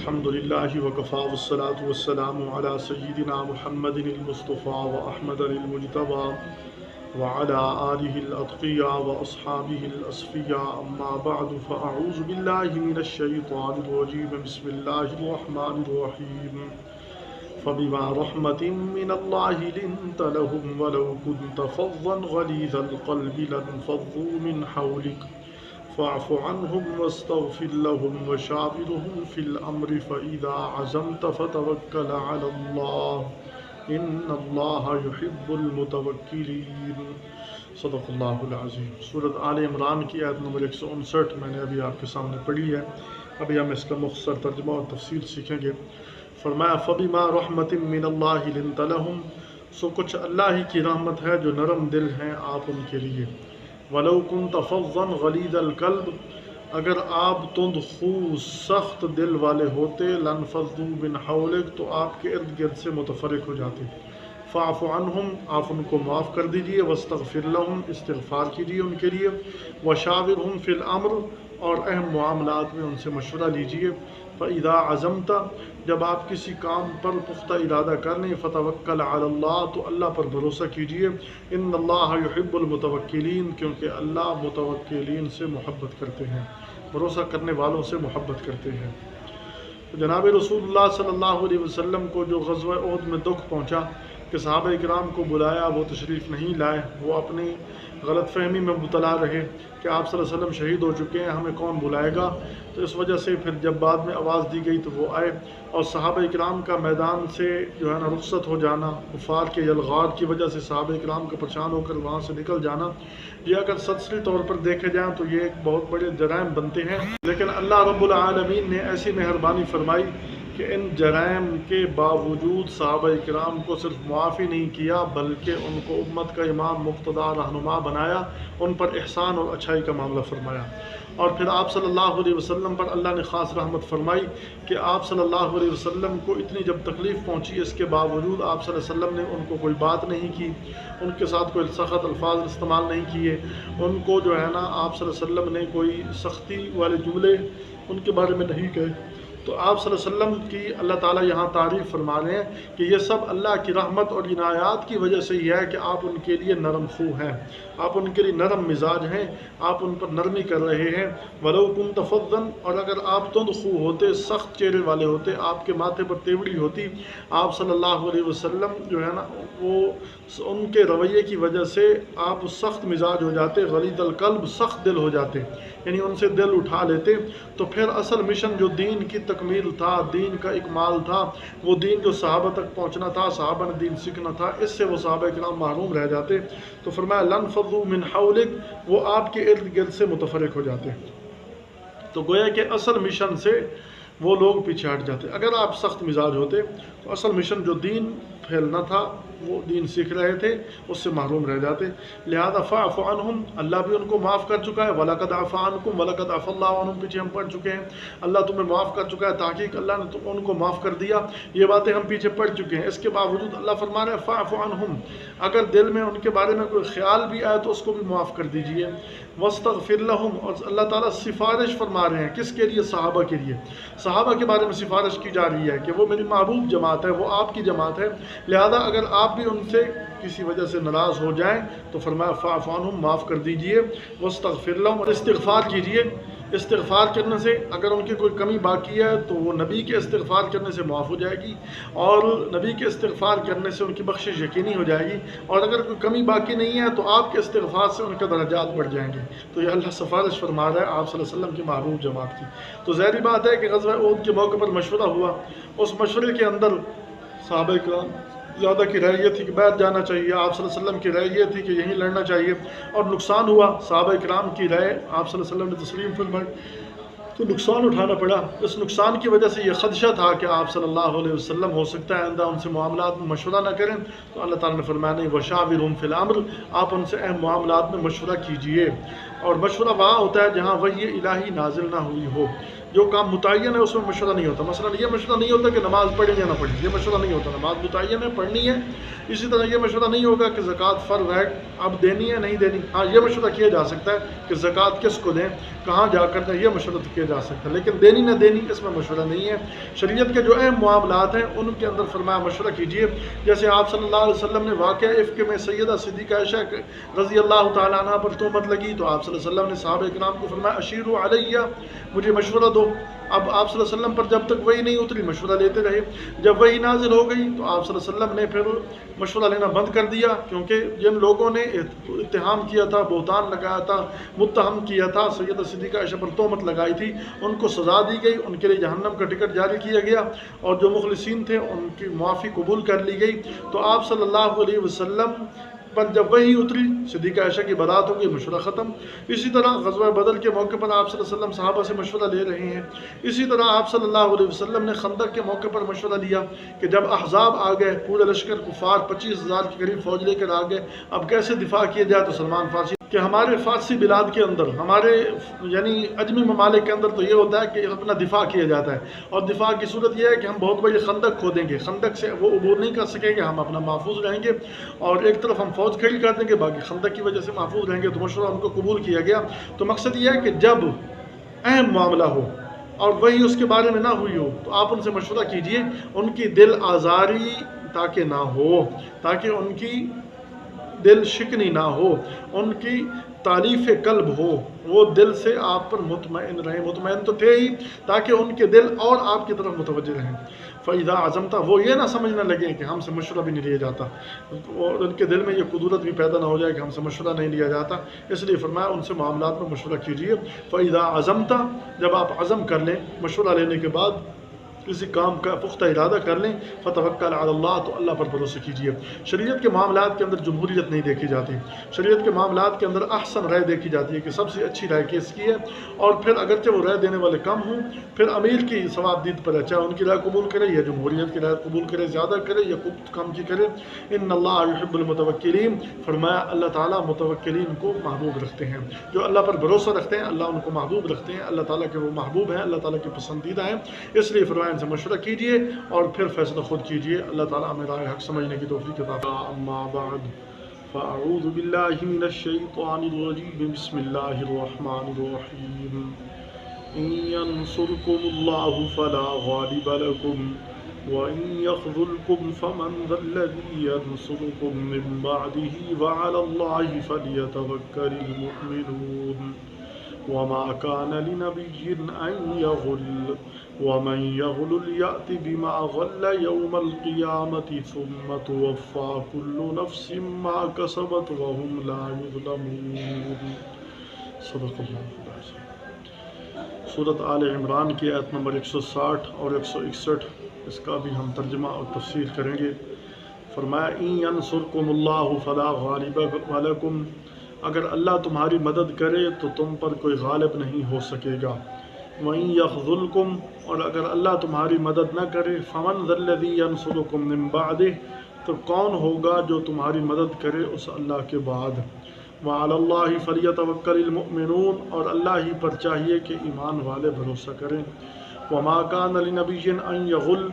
الحمد لله وكفى والصلاة والسلام على سيدنا محمد المصطفى وأحمد المجتبى وعلى آله الأتقياء وأصحابه الأصفياء أما بعد فأعوذ بالله من الشيطان الرجيم بسم الله الرحمن الرحيم فبما رحمة من الله لنت لهم ولو كنت فظا غليظ القلب لانفضوا من حولك فاعف عنهم واستغفر لهم وشاورهم في الأمر فإذا عزمت فتوكل على الله إن الله يحب المتوكلين صدق اللہ العظیم۔ سورۃ آل عمران کی آیت نمبر 159 میں نے ابھی آپ کے سامنے پڑھی ہے۔ ابھی ہم اس کا مختصر ترجمہ اور تفصیل سیکھیں گے۔ فرمایا فبما رحمت من اللہ لنت لہم، سو کچھ اللہ ہی کی رحمت ہے جو نرم دل ہیں آپ ان کے لیے۔ ولو كنت فظا غلیظ القلب، اگر آپ تند خو سخت دل والے ہوتے، لانفضوا من حولک، تو آپ کے ارد گرد سے متفرق ہو جاتے۔ فاعف عنہم، آپ ان کو معاف کر دیجئے، واستغفر لہم، استغفار کیجئے ان کے لیے، وشاورہم فی الامر، اور اہم معاملات میں ان سے مشورہ لیجئے۔ فَإِذَا عَزَمْتَ، جب آپ کسی کام پر پختہ ارادہ کر لیں، فَتَوَكَّلْ عَلَى اللَّهِ، تو اللہ پر بھروسہ کیجئے۔ إِنَّ اللَّهَ يُحِبُّ الْمُتَوَكِّلِينَ، کیونکہ اللہ متوکلین سے محبت کرتے ہیں، بھروسہ کرنے والوں سے محبت کرتے ہیں۔ جناب رسول اللہ صلی اللہ علیہ وسلم کو جو غزوہ احد میں دکھ پہنچا کہ صحابہ کرام کو بلایا، وہ تشریف نہیں لائے، وہ اپنی غلط فہمی میں مبتلا رہے کہ آپ صلی اللہ علیہ وسلم شہید ہو چکے ہیں، ہمیں کون بلائے گا۔ تو اس وجہ سے پھر جب بعد میں آواز دی گئی تو وہ آئے، اور صحابہ کرام کا میدان سے جو ہے نا رخصت ہو جانا، کفار کے یلغار کی وجہ سے صحابہ کرام کا پریشان ہو کر وہاں سے نکل جانا، یہ اگر سطحی طور پر دیکھے جائیں تو یہ ایک بہت بڑے جرائم بنتے ہیں، لیکن اللہ رب العالمین نے ایسی مہربانی فرمائی کہ ان جرائم کے باوجود صحابہ کرام کو صرف معافی نہیں کیا، بلکہ ان کو امت کا امام مقتدی رہنما بنایا، ان پر احسان اور اچھائی کا معاملہ فرمایا۔ اور پھر آپ صلی اللہ علیہ وسلم پر اللہ نے خاص رحمت فرمائی کہ آپ صلی اللہ علیہ وسلم کو اتنی جب تکلیف پہنچی، اس کے باوجود آپ صلی اللہ علیہ وسلم نے ان کو کوئی بات نہیں کی، ان کے ساتھ کوئی سخت الفاظ استعمال نہیں کیے، ان کو جو ہے نا آپ صلی اللہ علیہ وسلم نے کوئی سختی والے جملے ان کے بارے میں نہیں کہے۔ تو آپ صلی اللہ علیہ وسلم کی اللہ تعالیٰ یہاں تعریف فرما رہے ہیں کہ یہ سب اللہ کی رحمت اور عنایات کی وجہ سے ہی ہے کہ آپ ان کے لیے نرم خو ہیں، آپ ان کے لیے نرم مزاج ہیں، آپ ان پر نرمی کر رہے ہیں۔ وَلَوْ كُنْتَ فَظًّا، اور اگر آپ تند خو ہوتے، سخت چہرے والے ہوتے، آپ کے ماتھے پر تیوڑی ہوتی، آپ صلی اللہ علیہ وسلم جو ہے نا وہ ان کے رویے کی وجہ سے آپ سخت مزاج ہو جاتے، غلیظ القلب، سخت دل ہو جاتے، یعنی ان سے دل اٹھا لیتے، تو پھر اصل مشن جو دین کی تکمیل تھا، دین کا اکمال تھا، وہ دین جو صحابہ تک پہنچنا تھا، صحابہ نے دین سیکھنا تھا، اس سے وہ صحابہ کرام محروم رہ جاتے۔ تو فرمایا لَنْفَضُّوا مِنْ حَوْلِكَ، وہ آپ کے ارد گرد سے متفرق ہو جاتے۔ تو گویا کہ اصل مشن سے وہ لوگ پیچھے ہٹ جاتے۔ اگر آپ سخت مزاج ہوتے تو اصل مشن جو دین پھیلنا تھا، وہ دین سیکھ رہے تھے، اس سے محروم رہ جاتے۔ لہذا فاعف عنہم، اللہ بھی ان کو معاف کر چکا ہے، وَلَقَدْ عَفَا عَنْكُمْ وَلَقَدْ عَفَا اللَّهُ عَنْهُمْ، پیچھے ہم پڑھ چکے ہیں، اللہ تمہیں معاف کر چکا ہے، تحقیق اللہ نے ان کو معاف کر دیا، یہ باتیں ہم پیچھے پڑھ چکے ہیں۔ اس کے باوجود اللہ فرما رہے ہیں فاعف عنہم، اگر دل میں ان کے بارے میں کوئی خیال بھی آئے تو اس کو بھی معاف کر دیجئے۔ واستغفر لہم، اور اللہ تعالیٰ سفارش فرما رہے ہیں، کس کے لیے؟ صحابہ کے لیے۔ صحابہ کے بارے میں سفارش کی جا رہی ہے کہ وہ میری محبوب جماعت ہے، وہ آپ کی جماعت ہے، لہذا اگر آپ بھی ان سے کسی وجہ سے ناراض ہو جائیں تو فرمایا فاعف عنہم، معاف کر دیجئے، واستغفر لہم، اور استغفار کیجئے۔ استغفار کرنے سے اگر ان کی کوئی کمی باقی ہے تو وہ نبی کے استغفار کرنے سے معاف ہو جائے گی، اور نبی کے استغفار کرنے سے ان کی بخشش یقینی ہو جائے گی، اور اگر کوئی کمی باقی نہیں ہے تو آپ کے استغفار سے ان کے درجات بڑھ جائیں گے۔ تو یہ اللہ سفارش فرما رہا ہے آپ صلی اللہ علیہ وسلم کی محبوب جماعت کی۔ تو ظاہری بات ہے کہ غزوہ احد کے موقع پر مشورہ ہوا، اس مشورے کے اندر صحابہ کرام زیادہ کی رائے یہ تھی کہ بیعت جانا چاہیے، آپ صلی اللہ علیہ وسلم کی رائے یہ تھی کہ یہیں لڑنا چاہیے، اور نقصان ہوا، صحابہ کرام کی رائے آپ صلی اللہ علیہ وسلم نے تسلیم فرمائی، تو نقصان اٹھانا پڑا۔ اس نقصان کی وجہ سے یہ خدشہ تھا کہ آپ صلی اللہ علیہ وسلم ہو سکتا ہے آئندہ ان سے معاملات میں مشورہ نہ کریں، تو اللہ تعالیٰ نے فرمایا نہیں، وَشَاوِرْهُمْ فِي الْأَمْرِ، آپ ان سے اہم معاملات میں مشورہ کیجئے، اور مشورہ وہاں ہوتا ہے جہاں وحی الہی نازل نہ ہوئی ہو۔ جو کام متعین ہے اس میں مشورہ نہیں ہوتا. مثلا یہ مشورہ نہیں ہوتا کہ نماز پڑھیں یا نہ پڑھیں، یہ مشورہ نہیں ہوتا. نماز متعین ہے، پڑھنی ہے. اسی طرح یہ مشورہ نہیں ہوگا کہ زکوٰۃ فرض ہے، اب دینی ہے نہیں دینی. ہاں یہ مشورہ کیا جا سکتا ہے کہ زکوٰۃ کس کو دیں، کہاں جا کر دیں، یہ مشورہ کیا جا سکتا ہے، لیکن دینی نہ دینی اس میں مشورہ نہیں ہے. شریعت کے جو اہم معاملات ہیں ان کے اندر فرمایا مشورہ کیجیے. جیسے آپ صلی اللہ علیہ وسلم نے واقعہ افک میں سیدہ صدیقہ عائشہ رضی اللہ تعالیٰ عنہ پر تہمت لگی تو آپ صلی اللہ علیہ وسلم نے صحابہ کرام کو فرمایا اشیروا علیہ، مجھے مشورہ دو. اب آپ صلی اللہ علیہ وسلم پر جب تک وحی نہیں اتری مشورہ لیتے رہے. جب وحی نازل ہو گئی تو آپ صلی اللہ علیہ وسلم نے پھر مشورہ لینا بند کر دیا، کیونکہ جن لوگوں نے اتہام کیا تھا، بہتان لگایا تھا، متہم کیا تھا، سیدہ صدیقہ عائشہ پر تہمت لگائی تھی، ان کو سزا دی گئی، ان کے لیے جہنم کا ٹکٹ جاری کیا گیا، اور جو مخلصین تھے ان کی معافی قبول کر لی گئی. تو آپ صلی اللہ علیہ وسلم پر جب وحی اتری صدیقہ عائشہ کی برات ہو گئی، مشورہ ختم. اسی طرح غزوہ بدر کے موقع پر آپ صلی اللہ علیہ وسلم صحابہ سے مشورہ لے رہے ہیں. اسی طرح آپ صلی اللہ علیہ وسلم نے خندق کے موقع پر مشورہ لیا کہ جب احزاب آ گئے، پورے لشکر کفار 25,000 کے قریب فوج لے کر آ گئے، اب کیسے دفاع کیا جائے. تو سلمان فارسی کہ ہمارے فارسی بلاد کے اندر، ہمارے یعنی اجمی ممالک کے اندر تو یہ ہوتا ہے کہ اپنا دفاع کیا جاتا ہے، اور دفاع کی صورت یہ ہے کہ ہم بہت بڑی خندق کھودیں گے، خندق سے وہ عبور نہیں کر سکیں گے، ہم اپنا محفوظ رہیں گے، اور ایک طرف ہم فوج کھڑی کر دیں گے، باقی خندق کی وجہ سے محفوظ رہیں گے. تو مشورہ ان کو قبول کیا گیا. تو مقصد یہ ہے کہ جب اہم معاملہ ہو اور وہی اس کے بارے میں نہ ہوئی ہو تو آپ ان سے مشورہ کیجئے، ان کی دل آزاری تاکہ نہ ہو، تاکہ ان کی دل شکنی نہ ہو، ان کی تعلیف قلب ہو، وہ دل سے آپ پر مطمئن رہیں. مطمئن تو تھے ہی، تاکہ ان کے دل اور آپ کی طرف متوجہ رہیں. فَإِذَا عَزَمْتَ، وہ یہ نہ سمجھنے لگے کہ ہم سے مشورہ بھی نہیں لیا جاتا، اور ان کے دل میں یہ قدرت بھی پیدا نہ ہو جائے کہ ہم سے مشورہ نہیں لیا جاتا. اس لیے فرمایا ان سے معاملات میں مشورہ کیجیے. فَإِذَا عَزَمْتَ، جب آپ عزم کر لیں، مشورہ لینے کے بعد کسی کام کا پختہ ارادہ کر لیں، فَتَوَكَّلْ عَلَى اللَّهِ، تو اللہ پر بھروسہ کیجیے. شریعت کے معاملات کے اندر جمہوریت نہیں دیکھی جاتی. شریعت کے معاملات کے اندر احسن رائے دیکھی جاتی ہے کہ سب سے اچھی رائے کس کی ہے، اور پھر اگرچہ وہ رائے دینے والے کم ہوں، پھر امیر کی ثواب دید پر ہے، چاہے ان کی رائے قبول کرے یا جمہوریت کی رائے قبول کرے، زیادہ کرے یا کم کی کرے. ان اللہ یحب المتوکلین، فرمایا اللہ تعالیٰ متوکلین کو محبوب رکھتے ہیں. جو اللہ پر بھروسہ رکھتے ہیں اللہ ان کو محبوب رکھتے ہیں. اللہ تعالیٰ کے وہ محبوب ہیں، اللہ تعالیٰ کے پسندیدہ ہیں. اس لیے فرمایا ان سے مشورہ کیجیے اور پھر فیصلہ خود کیجیے. اللہ تعالیٰ ہمیں راہ حق سمجھنے کی توفیق عطا فرمائے. اما بعد فاعوذ باللہ من الشیطان الرجیم، بسم اللہ الرحمن الرحیم. ان ینصرکم اللہ فلا غالب لکم وَإِن يَخْذُلْكُمْ فَمَنْ ذَا الَّذِي يَنصُرُكُم مِّن بَعْدِهِ وَعَلَى اللَّهِ فَلْيَتَوَكَّلِ الْمُؤْمِنُونَ. وَمَا كَانَ لِنَبِيٍّ أَن يَغُلَّ وَمَن يَغْلُلْ يَأْتِ بِمَا غَلَّ يَوْمَ الْقِيَامَةِ ثُمَّ تُوَفَّىٰ كُلُّ نَفْسٍ مَّا كَسَبَتْ وَهُمْ لَا يُظْلَمُونَ. صدق اللہ العظیم. سورۃ آل عمران کی آیت نمبر 160 اور 161، اس کا بھی ہم ترجمہ اور تفسیر کریں گے. فرمایا ان ینصرکم اللہ فلا غالب لکم، اگر اللہ تمہاری مدد کرے تو تم پر کوئی غالب نہیں ہو سکے گا. وَإِن يَخْذُلْكُمْ، اور اگر اللہ تمہاری مدد نہ کرے، فَمَنْ ذَا الَّذِي يَنصُرُكُم مِّن بَعْدِهِ، تو کون ہوگا جو تمہاری مدد کرے اس اللہ کے بعد. وَعَلَى اللَّهِ فَلْيَتَوَكَّلِ الْمُؤْمِنُونَ، اور اللہ ہی پر چاہیے کہ ایمان والے بھروسہ کریں. وَمَا كَانَ لِنَبِيٍّ أَن يَغُلَّ،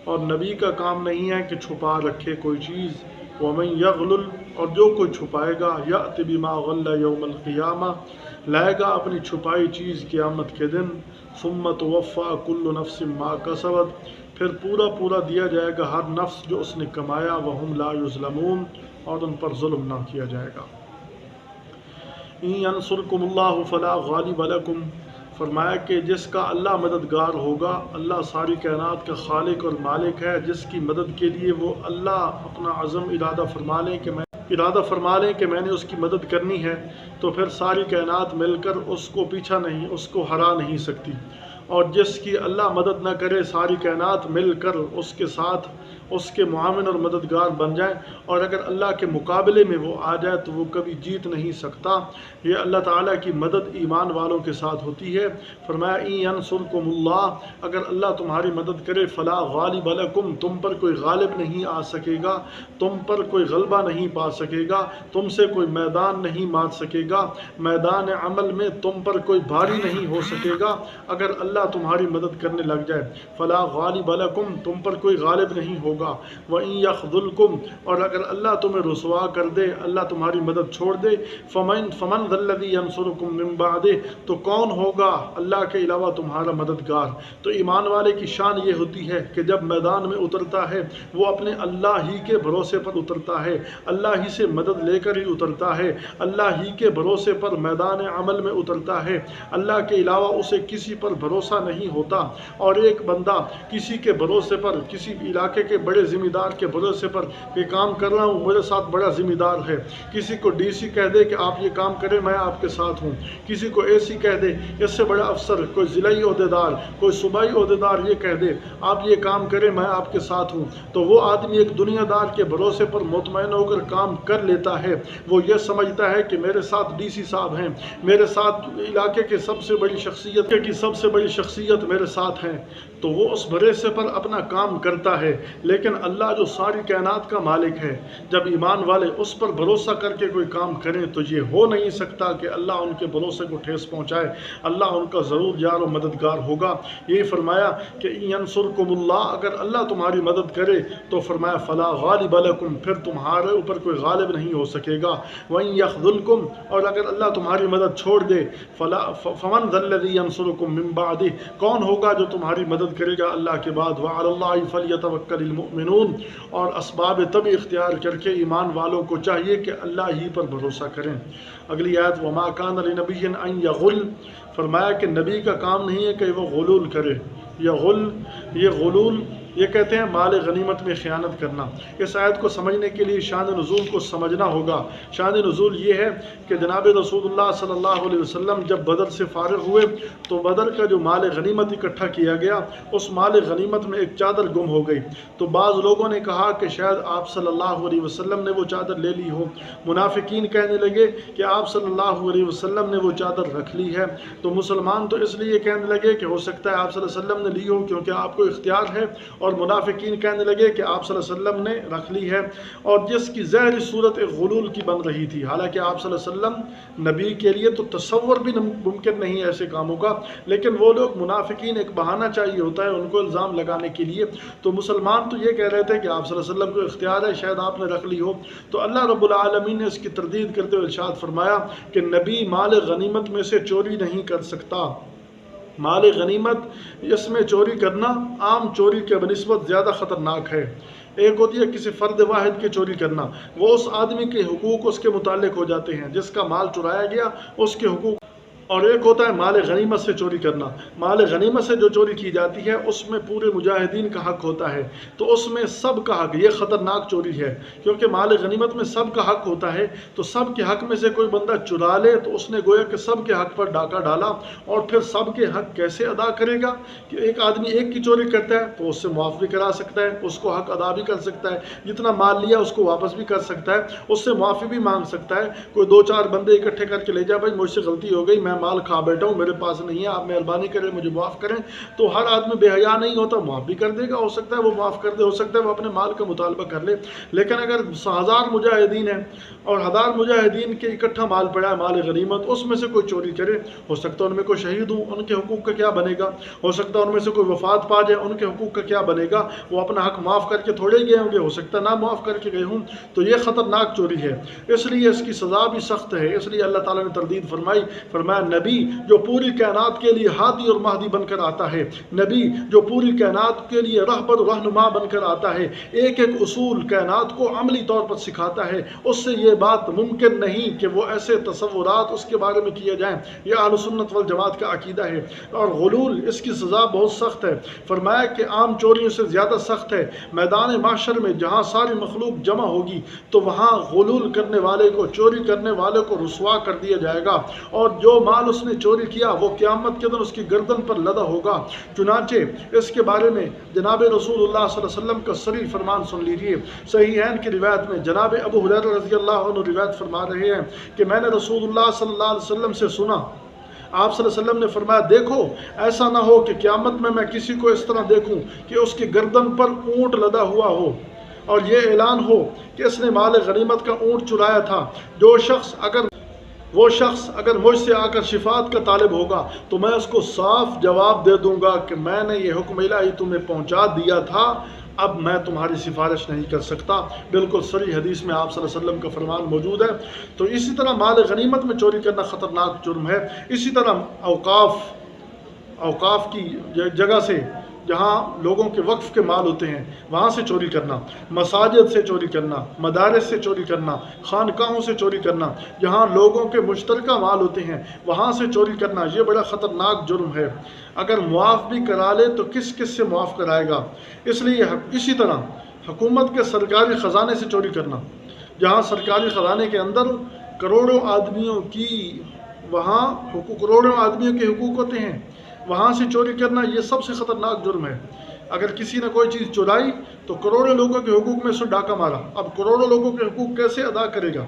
اور نبی کا کام نہیں ہے کہ چھپا رکھے کوئی چیز. وَمَن يَغْلُلْ، اور جو کوئی چھپائے گا، يَأْتِ بِمَا غَلَّ يَوْمَ الْقِيَامَةِ، لائے گا اپنی چھپائی چیز قیامت کے دن. ثُمَّ تُوَفَّىٰ كُلُّ نَفْسٍ مَّا كَسَبَتْ، پھر پورا دیا جائے گا ہر نفس جو اس نے کمایا. وَهُمْ لَا يُظْلَمُونَ، اور ان پر ظلم نہ کیا جائے گا. ان ینصرکم اللہ فلا غالب لکم، فرمایا کہ جس کا اللہ مددگار ہوگا، اللہ ساری کائنات کا خالق اور مالک ہے، جس کی مدد کے لیے وہ اللہ اپنا عزم ارادہ فرما لیں کہ میں نے اس کی مدد کرنی ہے، تو پھر ساری کائنات مل کر اس کو پیچھا نہیں، اس کو ہرا نہیں سکتی. اور جس کی اللہ مدد نہ کرے، ساری کائنات مل کر اس کے ساتھ اس کے معاون اور مددگار بن جائیں، اور اگر اللہ کے مقابلے میں وہ آ جائے تو وہ کبھی جیت نہیں سکتا۔ یہ اللہ تعالیٰ کی مدد ایمان والوں کے ساتھ ہوتی ہے۔ فرمایا ان ینصرکم اللہ، اگر اللہ تمہاری مدد کرے فلا غالب لکم، تم پر کوئی غالب نہیں آ سکے گا، تم پر کوئی غلبہ نہیں پا سکے گا، تم سے کوئی میدان نہیں مار سکے گا، میدان عمل میں تم پر کوئی بھاری نہیں ہو سکے گا اگر اللہ تمہاری مدد کرنے لگ جائے۔ فلا غالب لکم، تم پر کوئی غالب نہیں ہوگا۔ وَإِن يَخْذُلْكُمْ، اور اگر اللہ تمہیں رسوا کر دے، اللہ تمہاری مدد چھوڑ دے، فَمَنْ ذَا الَّذِي يَنْصُرُكُم مِّن بَعْدِهِ، تو کون ہوگا اللہ کے علاوہ تمہارا مددگار۔ تو ایمان والے کی شان یہ ہوتی ہے کہ جب میدان میں اترتا ہے وہ اپنے اللہ ہی کے بھروسے پر اترتا ہے، اللہ ہی سے مدد لے کر ہی اترتا ہے، اللہ ہی کے بھروسے پر میدان عمل میں اترتا ہے، اللہ کے علاوہ اسے کسی پر بھروسہ نہیں ہوتا۔ اور ایک بندہ کسی کے بھروسے پر، کسی علاقے کے بڑے ذمہ دار کے بھروسے پر یہ کام کر رہا ہوں، میرے ساتھ بڑا ذمہ دار ہے، کسی کو ڈی سی کہہ دے کہ آپ یہ کام کریں میں آپ کے ساتھ ہوں، کسی کو اے سی کہہ دے، اس سے بڑا افسر کوئی ضلعی عہدیدار، کوئی صوبائی عہدیدار یہ کہہ دے آپ یہ کام کریں میں آپ کے ساتھ ہوں، تو وہ آدمی ایک دنیا دار کے بھروسے پر مطمئن ہو کر کام کر لیتا ہے۔ وہ یہ سمجھتا ہے کہ میرے ساتھ ڈی سی صاحب ہیں، میرے ساتھ علاقے کے سب سے بڑی شخصیت میرے ساتھ ہیں، تو وہ اس بھروسے پر اپنا کام کرتا ہے۔ لیکن اللہ جو ساری کائنات کا مالک ہے، جب ایمان والے اس پر بھروسہ کر کے کوئی کام کریں تو یہ ہو نہیں سکتا کہ اللہ ان کے بھروسے کو ٹھیس پہنچائے، اللہ ان کا ضرور یار و مددگار ہوگا۔ یہ فرمایا کہ ان ینصرکم اللہ، اگر اللہ تمہاری مدد کرے تو فرمایا فلا غالب لکم، پھر تمہارے اوپر کوئی غالب نہیں ہو سکے گا۔ وَإِن يَخْذُلْكُمْ، اور اگر اللہ تمہاری مدد چھوڑ دے، فَمَنْ ذَا الَّذِي يَنصُرُكُم مِّن بَعْدِهِ، کون ہوگا جو تمہاری مدد کرے گا اللہ کے بعد۔ وَعَلَى اللَّهِ فَلْيَتَوَكَّلِ الْمُؤْمِنُونَ، اور اسباب طبع اختیار کر کے ایمان والوں کو چاہیے کہ اللہ ہی پر بھروسہ کریں۔ اگلی آیت وَمَا كَانَ لِنَبِيٍّ أَن يَغُلَّ، فرمایا کہ نبی کا کام نہیں ہے کہ وہ غلول کرے۔ یہ غلول یہ کہتے ہیں مال غنیمت میں خیانت کرنا۔ اس آیت کو سمجھنے کے لیے شان نزول کو سمجھنا ہوگا۔ شان نزول یہ ہے کہ جناب رسول اللہ صلی اللہ علیہ وسلم جب بدر سے فارغ ہوئے تو بدر کا جو مال غنیمت اکٹھا کیا گیا، اس مال غنیمت میں ایک چادر گم ہو گئی۔ تو بعض لوگوں نے کہا کہ شاید آپ صلی اللہ علیہ وسلم نے وہ چادر لے لی ہو۔ منافقین کہنے لگے کہ آپ صلی اللہ علیہ وسلم نے وہ چادر رکھ لی ہے۔ تو مسلمان تو اس لیے کہنے لگے کہ ہو سکتا ہے آپ صلی اللہ علیہ وسلم نے لی ہو کیونکہ آپ کو اختیار ہے، اور منافقین کہنے لگے کہ آپ صلی اللہ علیہ وسلم نے رکھ لی ہے، اور جس کی ظاہری صورت ایک غلول کی بن رہی تھی۔ حالانکہ آپ صلی اللہ علیہ وسلم نبی کے لیے تو تصور بھی ممکن نہیں ایسے کاموں کا، لیکن وہ لوگ منافقین ایک بہانہ چاہیے ہوتا ہے ان کو الزام لگانے کے لیے۔ تو مسلمان تو یہ کہہ رہے تھے کہ آپ صلی اللہ علیہ وسلم کو اختیار ہے، شاید آپ نے رکھ لی ہو۔ تو اللہ رب العالمین نے اس کی تردید کرتے ہوئے ارشاد فرمایا کہ نبی مال غنیمت میں سے چوری نہیں کر سکتا۔ مال غنیمت اس میں چوری کرنا عام چوری کے بنسبت زیادہ خطرناک ہے۔ ایک ہوتی ہے کسی فرد واحد کی چوری کرنا، وہ اس آدمی کے حقوق اس کے متعلق ہو جاتے ہیں جس کا مال چرایا گیا، اس کے حقوق، اور ایک ہوتا ہے مال غنیمت سے چوری کرنا۔ مال غنیمت سے جو چوری کی جاتی ہے اس میں پورے مجاہدین کا حق ہوتا ہے، تو اس میں سب کا حق، یہ خطرناک چوری ہے کیونکہ مال غنیمت میں سب کا حق ہوتا ہے۔ تو سب کے حق میں سے کوئی بندہ چرا لے تو اس نے گویا کہ سب کے حق پر ڈاکہ ڈالا، اور پھر سب کے حق کیسے ادا کرے گا کہ ایک آدمی ایک کی چوری کرتا ہے تو اس سے معاف بھی کرا سکتا ہے، اس کو حق ادا بھی کر سکتا ہے، جتنا مال لیا اس کو واپس بھی کر سکتا ہے، اس سے معافی بھی مانگ سکتا ہے۔ کوئی دو چار بندے اکٹھے کر کے لے جائے بھائی مجھ سے غلطی ہو گئی، میں مال کھا بیٹھا ہوں، میرے پاس نہیں ہے، آپ مہربانی کریں مجھے معاف کریں، تو ہر آدمی بے حیا نہیں ہوتا، معاف بھی کر دے گا، ہو سکتا ہے وہ معاف کر دے، ہو سکتا ہے وہ اپنے مال کا مطالبہ کر لے۔ لیکن اگر 1000 مجاہدین ہیں اور 1000 مجاہدین کے اکٹھا مال پڑا ہے مال غنیمت، اس میں سے کوئی چوری کرے، ہو سکتا ہے ان میں کوئی شہید ہوں، ان کے حقوق کا کیا بنے گا، ہو سکتا ہے ان میں سے کوئی وفات پا جائے، ان کے حقوق کا کیا بنے گا، وہ اپنا حق معاف کر کے تھوڑے گئے ہوں گے، ہو سکتا ہے نہ معاف کر کے گئے ہوں، تو یہ خطرناک چوری ہے، اس لیے اس کی سزا بھی سخت ہے۔ اس لیے اللہ تعالیٰ نے تردید فرمایا نبی جو پوری کائنات کے لیے ہادی اور مہدی بن کر آتا ہے، نبی جو پوری کائنات کے لیے رہبر و رہنما بن کر آتا ہے، ایک ایک اصول کائنات کو عملی طور پر سکھاتا ہے، اس سے یہ بات ممکن نہیں کہ وہ ایسے تصورات اس کے بارے میں کیے جائیں۔ یہ اہل سنت والجماعت کا عقیدہ ہے، اور غلول اس کی سزا بہت سخت ہے۔ فرمایا کہ عام چوریوں سے زیادہ سخت ہے، میدان محشر میں جہاں ساری مخلوق جمع ہوگی تو وہاں غلول کرنے والے کو، چوری کرنے والے کو رسوا کر دیا جائے گا، اور جو مال مال اس نے چوری کیا وہ قیامت کے دن اس کی گردن پر لدا ہوگا۔ چنانچہ اس کے بارے میں جناب رسول اللہ صلی اللہ علیہ وسلم کا صریح فرمان سن لیجیے۔ صحیحین کی روایت میں جناب ابو ہریرہ رضی اللہ عنہ روایت فرما رہے ہیں کہ میں نے رسول اللہ صلی اللہ علیہ وسلم سے سنا، آپ صلی اللہ علیہ وسلم نے فرمایا دیکھو ایسا نہ ہو کہ قیامت میں کسی کو اس طرح دیکھوں کہ اس کی گردن پر اونٹ لدا ہوا ہو اور یہ اعلان ہو کہ اس نے مال غنیمت کا اونٹ چرایا تھا۔ وہ شخص اگر مجھ سے آ کر شفاعت کا طالب ہوگا تو میں اس کو صاف جواب دے دوں گا کہ میں نے یہ حکم الہی تمہیں پہنچا دیا تھا، اب میں تمہاری سفارش نہیں کر سکتا۔ بالکل صریح حدیث میں آپ صلی اللہ علیہ وسلم کا فرمان موجود ہے۔ تو اسی طرح مال غنیمت میں چوری کرنا خطرناک جرم ہے۔ اسی طرح اوقاف کی جگہ سے، جہاں لوگوں کے وقف کے مال ہوتے ہیں، وہاں سے چوری کرنا، مساجد سے چوری کرنا، مدارس سے چوری کرنا، خانقاہوں سے چوری کرنا، جہاں لوگوں کے مشترکہ مال ہوتے ہیں وہاں سے چوری کرنا، یہ بڑا خطرناک جرم ہے۔ اگر معاف بھی کرا لے تو کس سے معاف کرائے گا؟ اس لیے اسی طرح حکومت کے سرکاری خزانے سے چوری کرنا، جہاں سرکاری خزانے کے اندر کروڑوں آدمیوں کے حقوق ہوتے ہیں، وہاں سے چوری کرنا یہ سب سے خطرناک جرم ہے۔ اگر کسی نے کوئی چیز چرائی تو کروڑوں لوگوں کے حقوق میں سے ڈاکہ مارا، اب کروڑوں لوگوں کے حقوق کیسے ادا کرے گا؟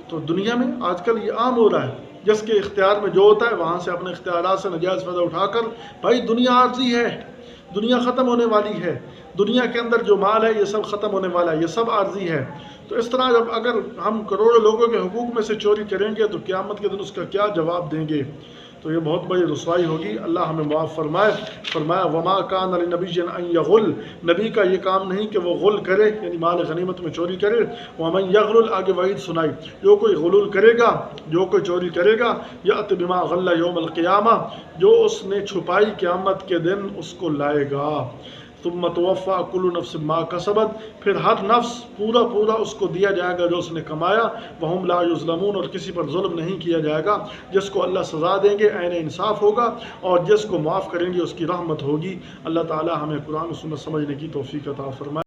تو دنیا میں آج کل یہ عام ہو رہا ہے، جس کے اختیار میں جو ہوتا ہے وہاں سے اپنے اختیارات سے ناجائز فائدہ اٹھا کر، بھائی دنیا عارضی ہے، دنیا ختم ہونے والی ہے، دنیا کے اندر جو مال ہے یہ سب ختم ہونے والا ہے، یہ سب عارضی ہے۔ تو اس طرح اگر ہم کروڑوں لوگوں کے حقوق میں سے چوری کریں گے تو قیامت کے دن اس کا کیا جواب دیں گے؟ تو یہ بہت بڑی رسوائی ہوگی۔ اللہ ہمیں معاف فرمائے۔ فرمایا وما کان لنبی ان یغل، نبی کا یہ کام نہیں کہ وہ غل کرے، یعنی مال غنیمت میں چوری کرے۔ ومن یغلل، آگے وعید سنائی، جو کوئی غلول کرے گا، جو کوئی چوری کرے گا، یأت بما غل یوم القیامہ، جو اس نے چھپائی قیامت کے دن اس کو لائے گا۔ ثم توفی کل نفس ما کسبت، پھر ہر نفس پورا اس کو دیا جائے گا جو اس نے کمایا۔ وہم لا یظلمون، اور کسی پر ظلم نہیں کیا جائے گا۔ جس کو اللہ سزا دیں گے عین انصاف ہوگا، اور جس کو معاف کریں گے اس کی رحمت ہوگی۔ اللہ تعالی ہمیں قرآن و سنت سمجھنے کی توفیق عطا فرمائے۔